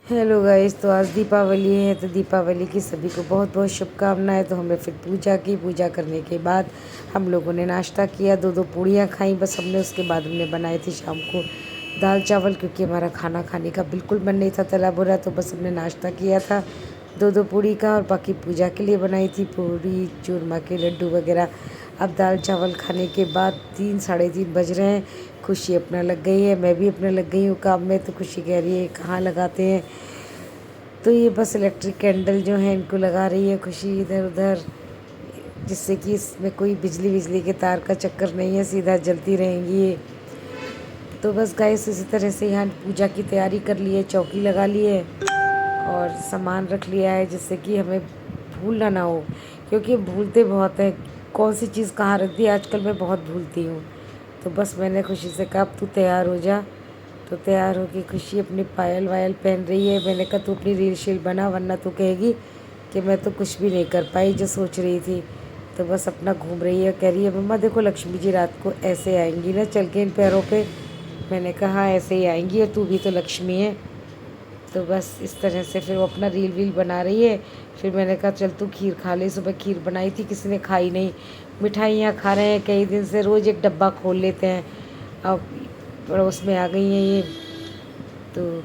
Hello guys, तो आज दीपावली है। तो दीपावली की सभी को बहुत बहुत शुभकामनाएं। तो हमने फिर पूजा करने के बाद हम लोगों ने नाश्ता किया, दो दो पूड़ियाँ खाई बस हमने। उसके बाद हमने बनाई थी शाम को दाल चावल, क्योंकि हमारा खाना खाने का बिल्कुल मन नहीं था तला भुना। तो बस हमने नाश्ता किया था दो दो पूड़ी का, और बाकी पूजा के लिए बनाई थी पूड़ी चूरमा के लड्डू वगैरह। अब दाल चावल खाने के बाद 3 साढ़े 3 बज रहे हैं। खुशी अपना लग गई है, मैं भी अपने लग गई हूँ काम में। तो खुशी कह रही है कहाँ लगाते हैं, तो ये बस इलेक्ट्रिक कैंडल जो है इनको लगा रही है खुशी इधर उधर, जिससे कि इसमें कोई बिजली बिजली के तार का चक्कर नहीं है, सीधा जलती रहेंगी ये। तो बस गाइस इसी तरह से यहाँ पूजा की तैयारी कर ली है, चौकी लगा ली है और सामान रख लिया है, जिससे कि हमें भूलना ना हो, क्योंकि हम भूलते बहुत हैं कौन सी चीज़ कहाँ रख दी। आजकल मैं बहुत भूलती हूँ। तो बस मैंने खुशी से कहा अब तू तैयार हो जा। तो तैयार होके खुशी अपनी पायल वायल पहन रही है। मैंने कहा तू अपनी रील शील बना, वरना तू कहेगी कि मैं तो कुछ भी नहीं कर पाई जो सोच रही थी। तो बस अपना घूम रही है, कह रही है मम्मा देखो लक्ष्मी जी रात को ऐसे आएंगी ना चल के इन पैरों पे। मैंने कहा हाँ ऐसे ही आएंगी, और तू भी तो लक्ष्मी है। तो बस इस तरह से फिर वो अपना रील वील बना रही है। फिर मैंने कहा चल तू खीर खा ले, सुबह खीर बनाई थी किसी ने खाई नहीं। मिठाइयाँ खा रहे हैं कई दिन से, रोज़ एक डब्बा खोल लेते हैं। अब पड़ोस में आ गई हैं ये, तो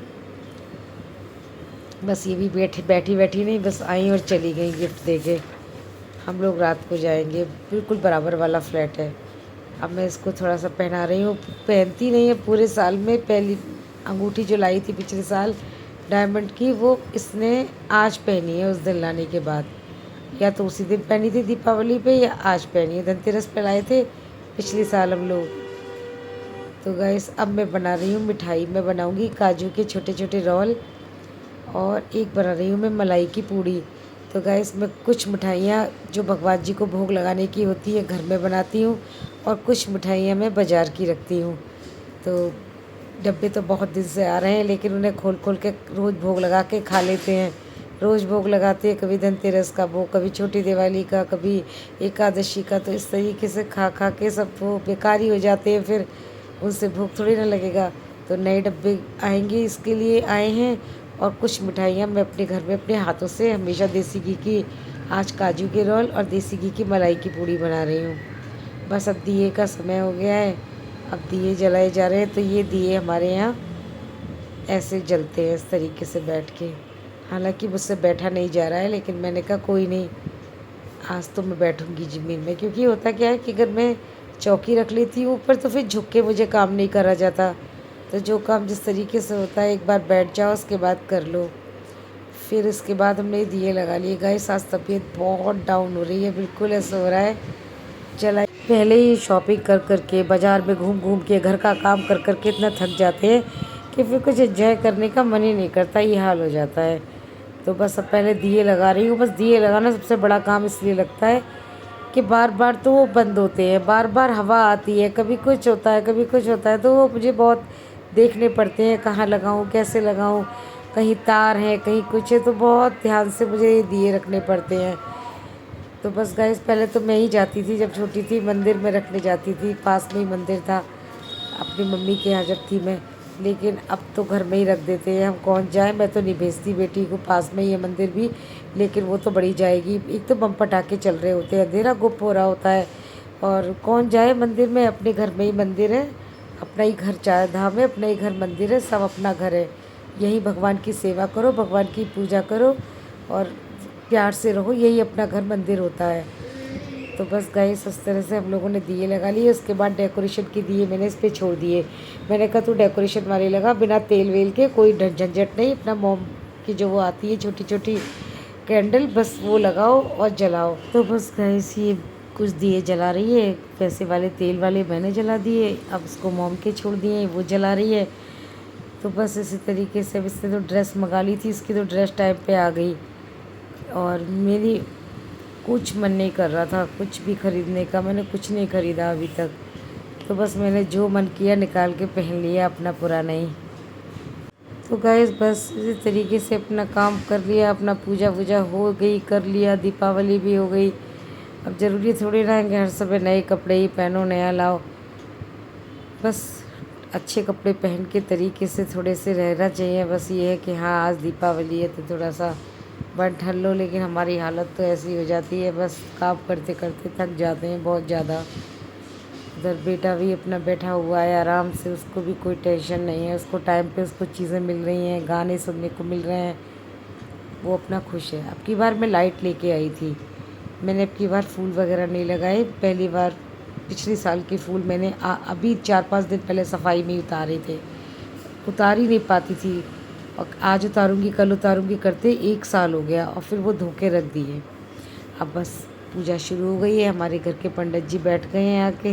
बस ये भी बैठी बैठी बैठी नहीं, बस आई और चली गई गिफ्ट दे के। हम लोग रात को जाएंगे, बिल्कुल बराबर वाला फ्लैट है। अब मैं इसको थोड़ा सा पहना रही हूँ, पहनती नहीं है पूरे साल में। पहली अंगूठी जो लाई थी पिछले साल डायमंड की, वो इसने आज पहनी है उस दिन लाने के बाद। या तो उसी दिन पहनी थी दीपावली पे, या आज पहनी है। धनतेरस पे लाए थे पिछले साल हम लोग। तो गाइस अब मैं बना रही हूँ मिठाई। मैं बनाऊँगी काजू के छोटे छोटे रोल, और एक बना रही हूँ मैं मलाई की पूड़ी। तो गाइस मैं कुछ मिठाइयाँ जो भगवान जी को भोग लगाने की होती है घर में बनाती हूँ, और कुछ मिठाइयाँ मैं बाज़ार की रखती हूँ। तो डब्बे तो बहुत दिन से आ रहे हैं, लेकिन उन्हें खोल खोल के रोज़ भोग लगा के खा लेते हैं। रोज़ भोग लगाते हैं, कभी धनतेरस का भोग, कभी छोटी दिवाली का, कभी एकादशी का। तो इस तरीके से खा खा के सब वो बेकार ही हो जाते हैं, फिर उनसे भूख थोड़ी ना लगेगा। तो नए डब्बे आएंगे इसके लिए आए हैं। और कुछ मिठाइयाँ मैं अपने घर में अपने हाथों से हमेशा देसी घी की, आज काजू के रोल और देसी घी की मलाई की पूड़ी बना रही हूँ। बस अब दिए का समय हो गया है, अब दिए जलाए जा रहे हैं। तो ये दिए हमारे यहाँ ऐसे जलते हैं इस तरीके से बैठ के। हालांकि मुझसे बैठा नहीं जा रहा है, लेकिन मैंने कहा कोई नहीं, आज तो मैं बैठूंगी ज़मीन में। क्योंकि होता क्या है कि अगर मैं चौकी रख लेती हूँ ऊपर, तो फिर झुक के मुझे काम नहीं करा जाता। तो जो काम जिस तरीके से होता है, एक बार बैठ जाओ उसके बाद कर लो। फिर इसके बाद हमने दिए लगा लिए। गाइस आज तबीयत बहुत डाउन हो रही है, बिल्कुल ऐसा हो रहा है चला। पहले ही शॉपिंग कर कर के, बाज़ार में घूम घूम के, घर का काम कर कर के इतना थक जाते हैं कि फिर कुछ एंजॉय करने का मन ही नहीं करता, ये हाल हो जाता है। तो बस अब पहले दिए लगा रही हूँ। बस दिए लगाना सबसे बड़ा काम इसलिए लगता है कि बार बार तो वो बंद होते हैं, बार बार हवा आती है, कभी कुछ होता है कभी कुछ होता है। तो वो मुझे बहुत देखने पड़ते हैं, कहाँ लगाऊँ कैसे लगाऊँ, कहीं तार है कहीं कुछ है। तो बहुत ध्यान से मुझे ये दिए रखने पड़ते हैं। तो बस गाइस पहले तो मैं ही जाती थी, जब छोटी थी मंदिर में रखने जाती थी, पास में ही मंदिर था अपनी मम्मी के यहाँ जब थी मैं। लेकिन अब तो घर में ही रख देते हैं, हम कौन जाए। मैं तो नहीं भेजती बेटी को, पास में ही है मंदिर भी, लेकिन वो तो बड़ी जाएगी। एक तो बम पटाखे चल रहे होते हैं, अंधेरा गुप हो रहा होता है, और कौन जाए मंदिर में। अपने घर में ही मंदिर है, अपना ही घर चार धाम है, अपना ही घर मंदिर है, सब अपना घर है। यहीं भगवान की सेवा करो, भगवान की पूजा करो, और प्यार से रहो, यही अपना घर मंदिर होता है। तो बस गाइस इस तरह से हम लोगों ने दिए लगा लिए। उसके बाद डेकोरेशन के दिए मैंने इस पर छोड़ दिए। मैंने कहा तू डेकोरेशन वाले लगा, बिना तेल वेल के, कोई झंझट नहीं। अपना मोम की जो वो आती है छोटी छोटी कैंडल, बस वो लगाओ और जलाओ। तो बस गाइस ये कुछ दिए जला रही है, पैसे वाले तेल वाले मैंने जला दिए, अब उसको मोम के छोड़ दिए, वो जला रही है। तो बस इसी तरीके से। अब इसने तो ड्रेस मंगा ली थी, इसकी तो ड्रेस टाइम पे आ गई, और मेरी कुछ मन नहीं कर रहा था कुछ भी ख़रीदने का। मैंने कुछ नहीं ख़रीदा अभी तक। तो बस मैंने जो मन किया निकाल के पहन लिया, अपना पुराना ही। तो गाइस बस इसी तरीके से अपना काम कर लिया, अपना पूजा वूजा हो गई, कर लिया, दीपावली भी हो गई। अब ज़रूरी थोड़ी ना है कि हर समय नए कपड़े ही पहनो, नया लाओ। बस अच्छे कपड़े पहन के तरीके से थोड़े से रहना चाहिए। बस ये है कि हाँ आज दीपावली है तो थोड़ा सा बन ठन लो, लेकिन हमारी हालत तो ऐसी हो जाती है, बस काम करते करते थक जाते हैं बहुत ज़्यादा। उधर बेटा भी अपना बैठा हुआ है आराम से, उसको भी कोई टेंशन नहीं है, उसको टाइम पे उसको चीज़ें मिल रही हैं, गाने सुनने को मिल रहे हैं, वो अपना खुश है। अब की बार मैं लाइट लेके आई थी, मैंने अब की बार फूल वगैरह नहीं लगाए। पहली बार पिछले साल के फूल मैंने अभी 4-5 दिन पहले सफाई में ही उतारे थे, उतार ही नहीं पाती थी, और आज उतारूँगी कल उतारूँगी करते 1 साल हो गया और फिर वो धो के रख दिए। अब बस पूजा शुरू हो गई है, हमारे घर के पंडित जी बैठ गए हैं आके,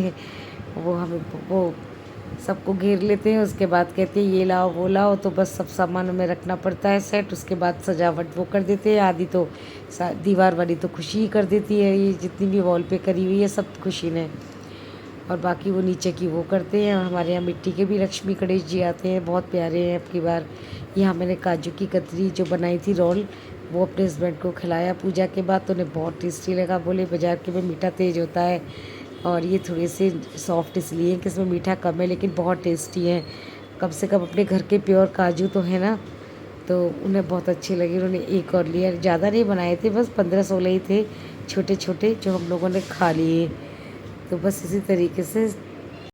वो हमें वो सबको घेर लेते हैं, उसके बाद कहते हैं ये लाओ वो लाओ, तो बस सब सामान हमें रखना पड़ता है सेट। उसके बाद सजावट वो कर देते हैं, आधी तो दीवार वाली तो खुशी ही कर देती है, ये जितनी भी वॉल पे करी हुई है सब खुशी ने, और बाकी वो नीचे की वो करते हैं। और हमारे यहाँ मिट्टी के भी लक्ष्मी गणेश जी आते हैं, बहुत प्यारे हैं। अब की बार यहाँ मैंने काजू की कतरी जो बनाई थी रोल, वो अपने हस्बैंड को खिलाया पूजा के बाद, तो उन्हें बहुत टेस्टी लगा। बोले बाज़ार के में मीठा तेज़ होता है और ये थोड़े से सॉफ्ट इसलिए कि इसमें मीठा कम है, लेकिन बहुत टेस्टी है। कम से कम अपने घर के प्योर काजू तो है ना, तो उन्हें बहुत अच्छे लगे। उन्होंने एक और लिया, ज़्यादा नहीं बनाए थे, बस 15-16 ही थे छोटे छोटे, जो हम लोगों ने खा लिए। तो बस इसी तरीके से